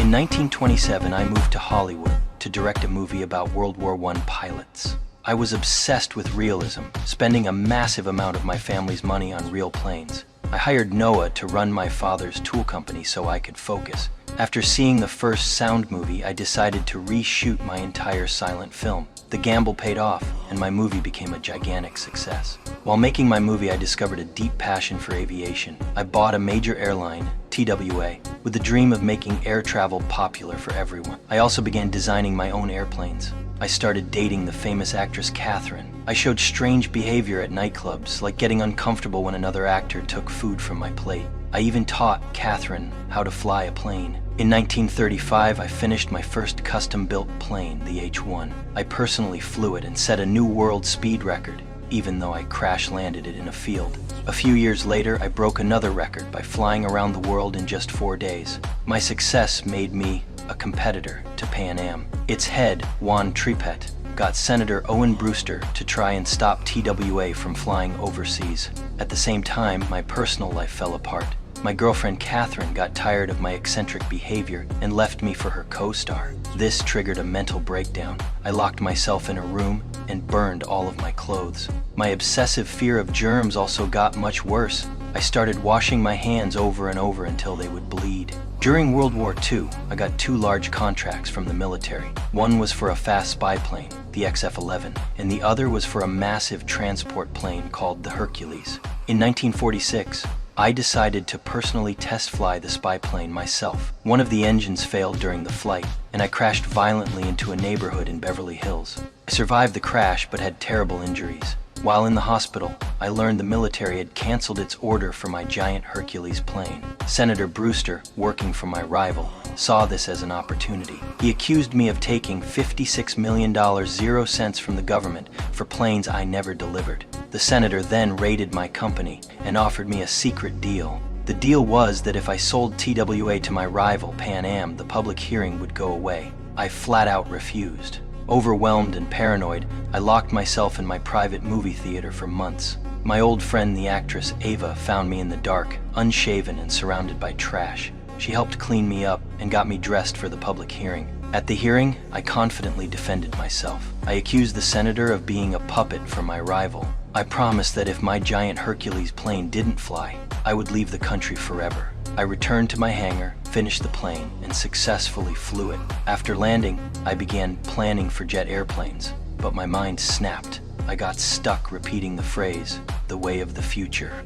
In 1927, I moved to Hollywood to direct a movie about World War I pilots. I was obsessed with realism, spending a massive amount of my family's money on real planes. I hired Noah to run my father's tool company so I could focus. After seeing the first sound movie, I decided to reshoot my entire silent film. The gamble paid off, and my movie became a gigantic success. While making my movie, I discovered a deep passion for aviation. I bought a major airline, TWA, with the dream of making air travel popular for everyone. I also began designing my own airplanes. I started dating the famous actress Catherine. I showed strange behavior at nightclubs, like getting uncomfortable when another actor took food from my plate. I even taught Catherine how to fly a plane. In 1935, I finished my first custom-built plane, the H-1. I personally flew it and set a new world speed record, even though I crash-landed it in a field. A few years later, I broke another record by flying around the world in just 4 days. My success made me a competitor to Pan Am. Its head, Juan Tripet, got Senator Owen Brewster to try and stop TWA from flying overseas. At the same time, my personal life fell apart. My girlfriend Catherine got tired of my eccentric behavior and left me for her co-star. This triggered a mental breakdown. I locked myself in a room and burned all of my clothes. My obsessive fear of germs also got much worse. I started washing my hands over and over until they would bleed. During World War II, I got 2 large contracts from the military. One was for a fast spy plane, the XF-11, and the other was for a massive transport plane called the Hercules. In 1946, I decided to personally test fly the spy plane myself. One of the engines failed during the flight, and I crashed violently into a neighborhood in Beverly Hills. I survived the crash but had terrible injuries. While in the hospital, I learned the military had canceled its order for my giant Hercules plane. Senator Brewster, working for my rival, saw this as an opportunity. He accused me of taking $56 million 0 cents from the government for planes I never delivered. The senator then raided my company and offered me a secret deal. The deal was that if I sold TWA to my rival, Pan Am, the public hearing would go away. I flat out refused. Overwhelmed and paranoid, I locked myself in my private movie theater for months. My old friend, the actress Ava, found me in the dark, unshaven and surrounded by trash. She helped clean me up and got me dressed for the public hearing. At the hearing, I confidently defended myself. I accused the senator of being a puppet for my rival. I promised that if my giant Hercules plane didn't fly, I would leave the country forever. I returned to my hangar, finished the plane, and successfully flew it. After landing, I began planning for jet airplanes, but my mind snapped. I got stuck repeating the phrase, "the way of the future."